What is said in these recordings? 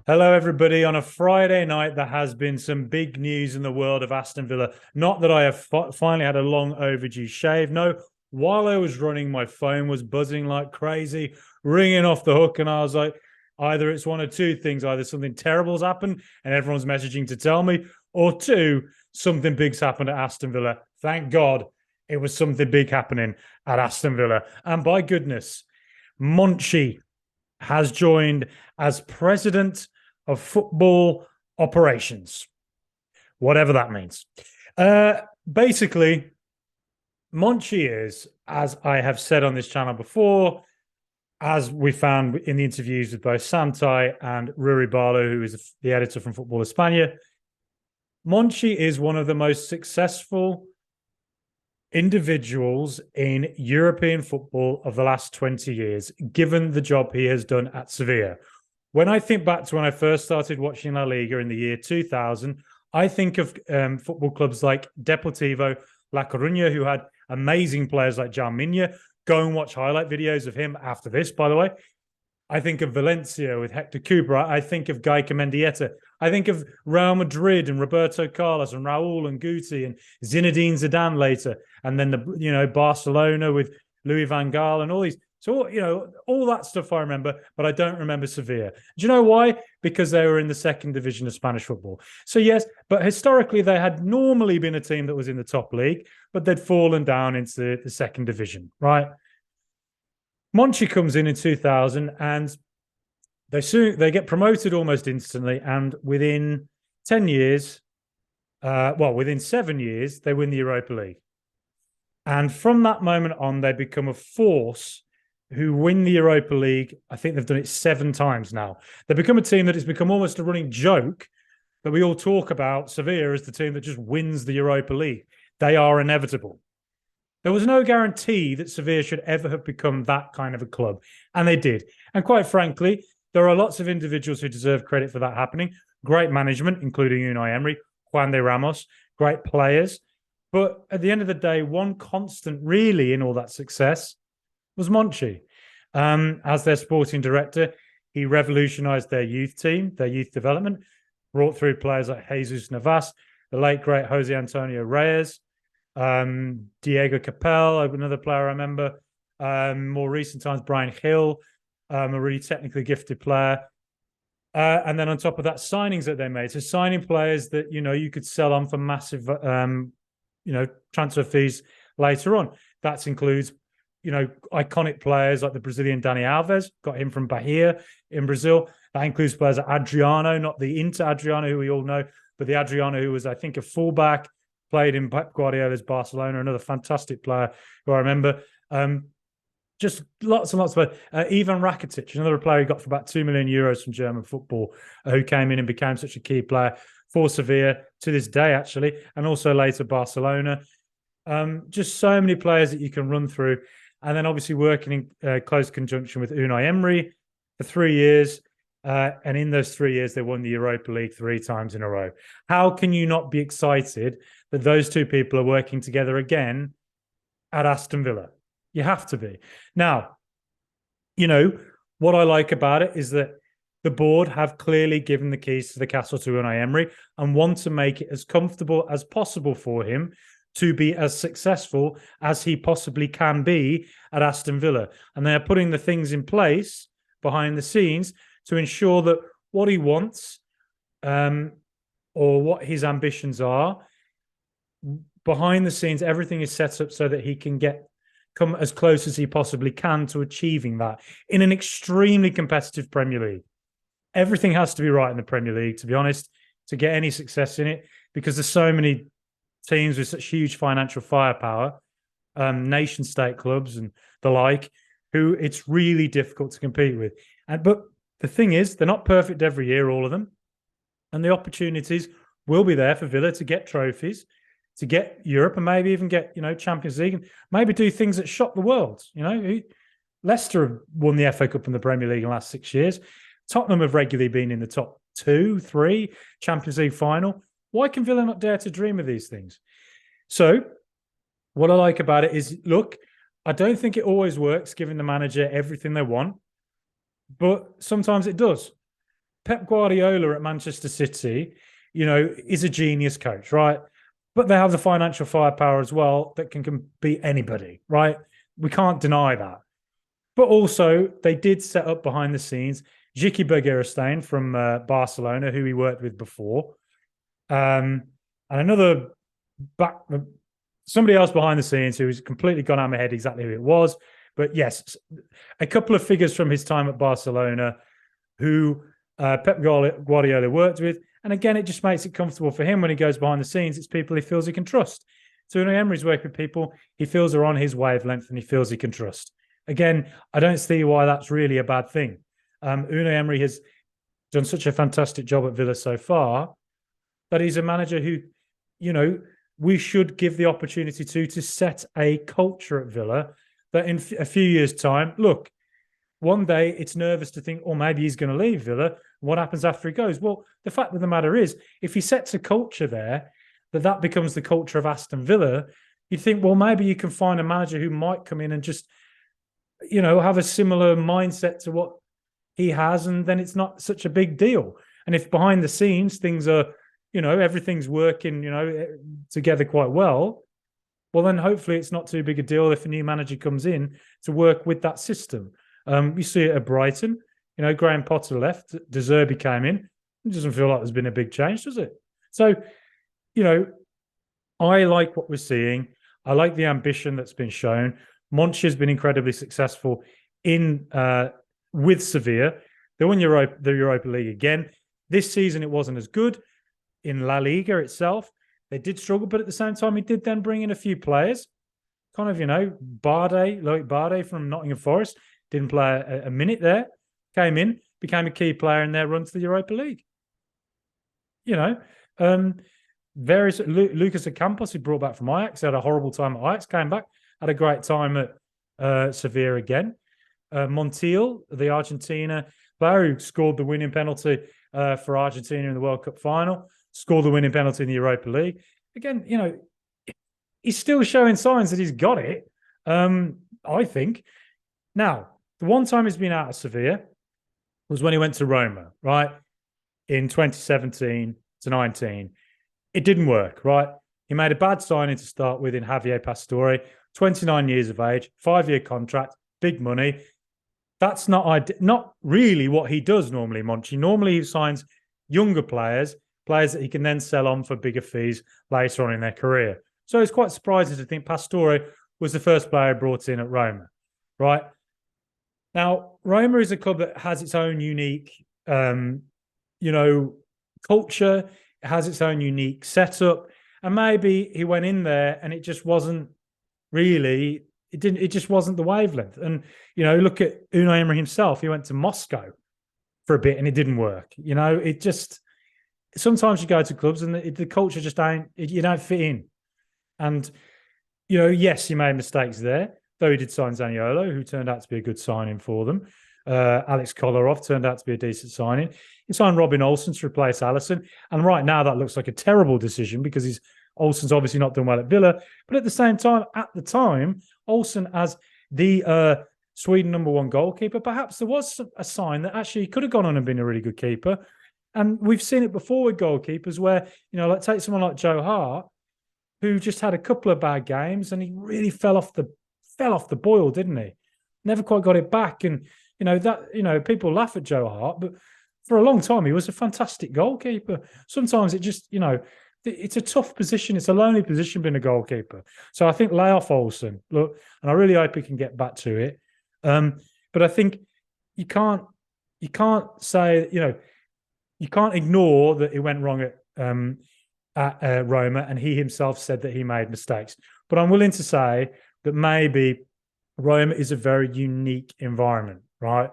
Hello, everybody. On a Friday night, there has been some big news in the world of Aston Villa. Not that I have finally had a long overdue shave. No, while I was running, my phone was buzzing like crazy, ringing off the hook. And I was like, either it's one of two things: either something terrible's happened and everyone's messaging to tell me, or two, something big's happened at Aston Villa. Thank God it was something big happening at Aston Villa. And by goodness, Monchi has joined as president of football operations, whatever that means. Basically, Monchi is, as I have said on this channel before, as we found in the interviews with both Santai and Ruri Barlow, who is the editor from Football España, Monchi is one of the most successful individuals in European football of the last 20 years, given the job he has done at Sevilla. When I think back to when I first started watching La Liga in the year 2000, I think of football clubs like Deportivo La Coruña, who had amazing players like Jalminha. Go and watch highlight videos of him after this, by the way. I think of Valencia with Hector Cooper. I think of Gaika Mendieta. I think of Real Madrid and Roberto Carlos and Raúl and Guti and Zinedine Zidane later. And then Barcelona with Louis van Gaal and all these. So, all that stuff I remember, but I don't remember Sevilla. Do you know why? Because they were in the second division of Spanish football. So, yes, but historically, they had normally been a team that was in the top league, but they'd fallen down into the second division, right? Monchi comes in 2000 and they get promoted almost instantly. And within 10 years, within 7 years, they win the Europa League. And from that moment on, they become a force who win the Europa League. I think they've done it 7 times now. They become a team that has become almost a running joke that we all talk about Sevilla as the team that just wins the Europa League. They are inevitable. There was no guarantee that Sevilla should ever have become that kind of a club, and they did. And quite frankly, there are lots of individuals who deserve credit for that happening. Great management, including Unai Emery, Juan de Ramos, great players. But at the end of the day, one constant really in all that success was Monchi. As their sporting director, he revolutionized their youth team, their youth development, brought through players like Jesus Navas, the late, great Jose Antonio Reyes, Diego Capel, another player I remember. More recent times, Brian Hill, a really technically gifted player. And then on top of that, signings that they made. So signing players that, you could sell on for massive, transfer fees later on. That includes, iconic players like the Brazilian Dani Alves, got him from Bahia in Brazil. That includes players like Adriano, not the Inter Adriano, who we all know, but the Adriano who was, I think, a fullback, played in Pep Guardiola's Barcelona, another fantastic player who I remember. Just lots and lots of Ivan Rakitic, another player who got for about 2 million euros from German football, who came in and became such a key player for Sevilla to this day, actually, and also later Barcelona. Just so many players that you can run through. And then obviously working in close conjunction with Unai Emery for 3 years. And in those 3 years, they won the Europa League 3 times in a row. How can you not be excited that those two people are working together again at Aston Villa? You have to be. Now, what I like about it is that the board have clearly given the keys to the castle to Unai Emery and want to make it as comfortable as possible for him to be as successful as he possibly can be at Aston Villa. And they are putting the things in place behind the scenes to ensure that what he wants or what his ambitions are, behind the scenes, everything is set up so that he can come as close as he possibly can to achieving that in an extremely competitive Premier League. Everything has to be right in the Premier League, to be honest, to get any success in it, because there's so many teams with such huge financial firepower, nation state clubs and the like, who it's really difficult to compete with. But the thing is, they're not perfect every year, all of them. And the opportunities will be there for Villa to get trophies, to get Europe, and maybe even get, Champions League, and maybe do things that shock the world. Leicester have won the FA Cup and the Premier League in the last 6 years. Tottenham have regularly been in the top 2, 3, Champions League final. Why can Villa not dare to dream of these things? So what I like about it is, look, I don't think it always works giving the manager everything they want, but sometimes it does. Pep Guardiola at Manchester City, is a genius coach, right? But they have the financial firepower as well that can beat anybody, right? We can't deny that. But also, they did set up behind the scenes Ziki Bergerstein from Barcelona, who he worked with before, and another somebody else behind the scenes who's completely gone out of my head exactly who it was. But yes, a couple of figures from his time at Barcelona who Pep Guardiola worked with. And again, it just makes it comfortable for him when he goes behind the scenes. It's people he feels he can trust. So Unai Emery's working with people he feels are on his wavelength and he feels he can trust. Again, I don't see why that's really a bad thing. Unai Emery has done such a fantastic job at Villa so far that he's a manager who, we should give the opportunity to set a culture at Villa that in a few years' time, look, one day it's nervous to think, maybe he's going to leave Villa. What happens after he goes? Well, the fact of the matter is, if he sets a culture there, that becomes the culture of Aston Villa, you'd think, well, maybe you can find a manager who might come in and just, have a similar mindset to what he has, and then it's not such a big deal. And if behind the scenes things are, everything's working, together quite well, well, then hopefully it's not too big a deal if a new manager comes in to work with that system. You see it at Brighton. Graham Potter left. De Zerbi came in. It doesn't feel like there's been a big change, does it? So, I like what we're seeing. I like the ambition that's been shown. Monchi has been incredibly successful with Sevilla. They won the Europa League again. This season, it wasn't as good in La Liga itself. They did struggle, but at the same time, he did then bring in a few players. Kind of, Loic Bardet from Nottingham Forest, didn't play a minute there, came in, became a key player in their run to the Europa League. Lucas Ocampos, he brought back from Ajax, had a horrible time at Ajax, came back, had a great time at Sevilla again. Montiel, the Argentina player who scored the winning penalty for Argentina in the World Cup final, scored the winning penalty in the Europa League. Again, he's still showing signs that he's got it, I think. Now, the one time he's been out of Sevilla was when he went to Roma, right? In 2017 to 19. It didn't work, right? He made a bad signing to start with in Javier Pastore, 29 years of age, 5-year contract, big money. That's not really what he does normally, Monchi. Normally he signs younger players that he can then sell on for bigger fees later on in their career. So it's quite surprising to think Pastore was the first player brought in at Roma, right? Now, Roma is a club that has its own unique, culture. It has its own unique setup. And maybe he went in there and it just wasn't really, it just wasn't the wavelength. And, look at Unai Emery himself. He went to Moscow for a bit and it didn't work. It just, sometimes you go to clubs and the culture just you don't fit in. And, yes, he made mistakes there, though he did sign Zaniolo, who turned out to be a good signing for them. Alex Kolarov turned out to be a decent signing. He signed Robin Olsen to replace Alisson. And right now that looks like a terrible decision because Olsen's obviously not done well at Villa. But at the time, Olsen as the Sweden #1 goalkeeper, perhaps there was a sign that actually he could have gone on and been a really good keeper. And we've seen it before with goalkeepers where, take someone like Joe Hart, who just had a couple of bad games and he really fell off the boil, didn't he? Never quite got it back. And, people laugh at Joe Hart, but for a long time, he was a fantastic goalkeeper. Sometimes it just, it's a tough position. It's a lonely position being a goalkeeper. So I think lay off Olsen. Look, and I really hope he can get back to it. But I think you can't say, you can't ignore that it went wrong at Roma, and he himself said that he made mistakes. But I'm willing to say that maybe Roma is a very unique environment, right?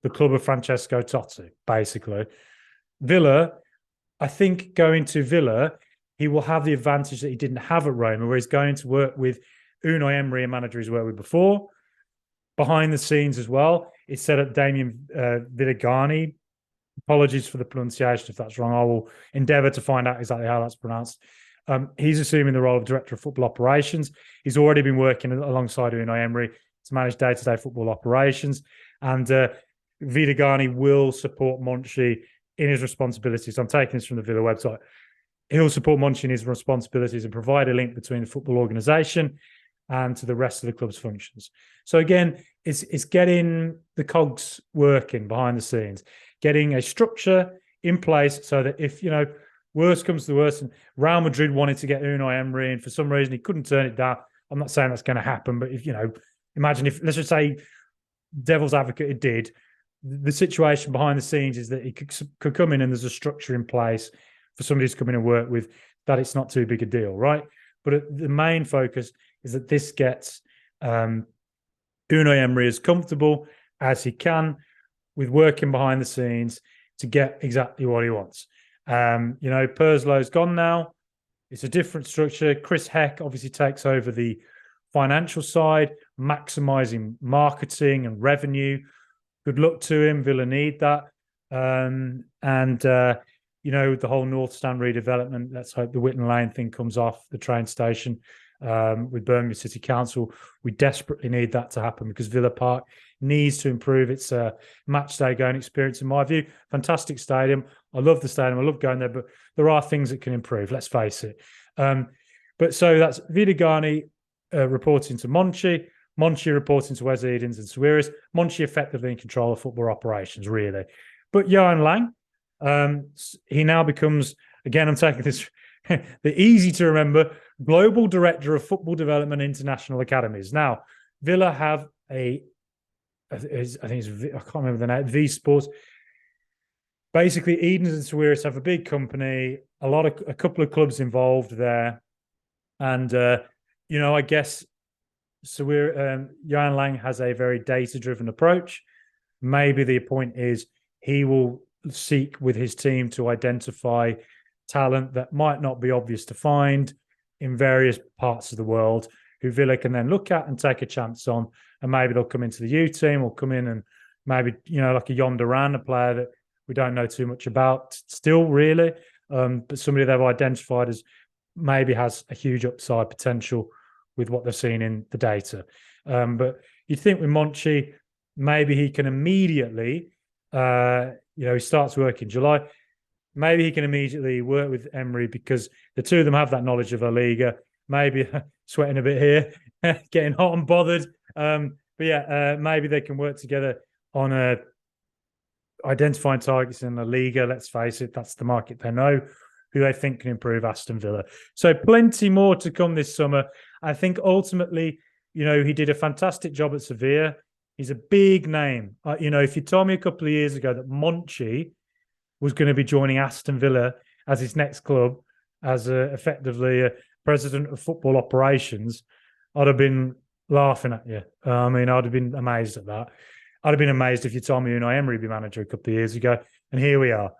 The club of Francesco Totti, basically. Villa, I think going to Villa, he will have the advantage that he didn't have at Roma, where he's going to work with Unai Emery, a manager he's worked with before. Behind the scenes as well, it's set up Damien Villigani. Apologies for the pronunciation if that's wrong. I will endeavour to find out exactly how that's pronounced. He's assuming the role of Director of Football Operations. He's already been working alongside Unai Emery to manage day-to-day football operations. And Vidagani will support Monchi in his responsibilities. I'm taking this from the Villa website. He'll support Monchi in his responsibilities and provide a link between the football organisation and to the rest of the club's functions. So again, it's getting the cogs working behind the scenes, getting a structure in place so that if, worst comes to worst, and Real Madrid wanted to get Unai Emery and for some reason he couldn't turn it down. I'm not saying that's going to happen, but if, imagine if, let's just say, devil's advocate, it did. The situation behind the scenes is that he could come in and there's a structure in place for somebody to come in and work with, that it's not too big a deal, right? But the main focus is that this gets Unai Emery as comfortable as he can with working behind the scenes to get exactly what he wants. Perslow's gone now. It's a different structure. Chris Heck obviously takes over the financial side, maximising marketing and revenue. Good luck to him. Villa need that. The whole North Stand redevelopment, let's hope the Whitton Lane thing comes off the train station with Birmingham City Council. We desperately need that to happen because Villa Park needs to improve its match day going experience, in my view. Fantastic stadium. I love the stadium. I love going there, but there are things that can improve, let's face it. So that's Vidagani reporting to Monchi, Monchi reporting to Wes Edens and Suarez. Monchi effectively in control of football operations, really. But Johan Lang, he now becomes, again, I'm taking this, the easy to remember, Global Director of Football Development International Academies. Now, Villa have I can't remember the name, V Sports. Basically, Edens and Suarez have a big company, a couple of clubs involved there. And, I guess Johan Lang has a very data-driven approach. Maybe the point is he will seek with his team to identify talent that might not be obvious to find in various parts of the world, who Villa can then look at and take a chance on. And maybe they'll come into the U team or come in and maybe, like a Yon Duran, a player that we don't know too much about still, really. But somebody they've identified as maybe has a huge upside potential with what they've seen in the data. But you'd think with Monchi, maybe he can immediately, he starts work in July. Maybe he can immediately work with Emery because the two of them have that knowledge of La Liga. Maybe sweating a bit here, getting hot and bothered. Maybe they can work together on identifying targets in La Liga. Let's face it, that's the market they know, who they think can improve Aston Villa. So plenty more to come this summer. I think ultimately, he did a fantastic job at Sevilla. He's a big name. If you told me a couple of years ago that Monchi was going to be joining Aston Villa as his next club, as effectively a president of football operations, I'd have been laughing at you. I'd have been amazed at that. I'd have been amazed if you told me Unai Emery would be manager a couple of years ago. And here we are.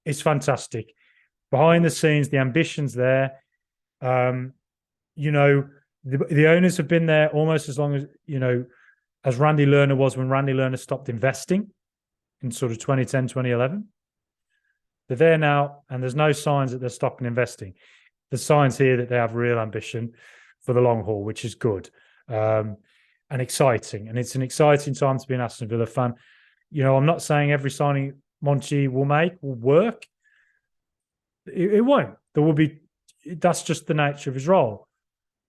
It's fantastic. Behind the scenes, the ambition's there. The owners have been there almost as long as Randy Lerner was when Randy Lerner stopped investing in sort of 2010, 2011. They're there now, and there's no signs that they're stopping investing. There's signs here that they have real ambition for the long haul, which is good and exciting. And it's an exciting time to be an Aston Villa fan. I'm not saying every signing Monchi will make will work. It won't. There will be. That's just the nature of his role.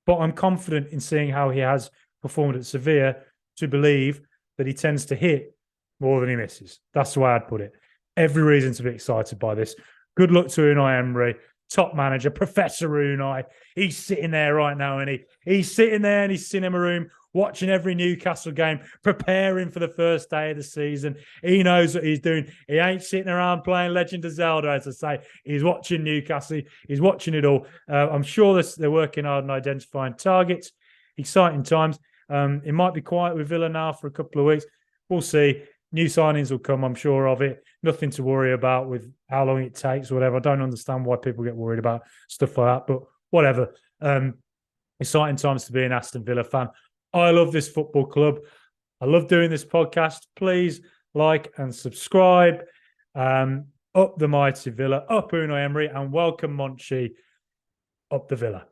But I'm confident in seeing how he has performed at Sevilla to believe that he tends to hit more than he misses. That's the way I'd put it. Every reason to be excited by this. Good luck to Unai Emery, top manager, Professor Unai. He's sitting there right now, and he's sitting there in his cinema room watching every Newcastle game, preparing for the first day of the season. He knows what he's doing. He ain't sitting around playing Legend of Zelda, as I say. He's watching Newcastle. He's watching it all. I'm sure they're working hard on identifying targets. Exciting times. It might be quiet with Villa now for a couple of weeks. We'll see. New signings will come, I'm sure of it. Nothing to worry about with how long it takes or whatever. I don't understand why people get worried about stuff like that, but whatever. Exciting times to be an Aston Villa fan. I love this football club. I love doing this podcast. Please like and subscribe. Up the mighty Villa, up Unai Emery, and welcome Monchi up the Villa.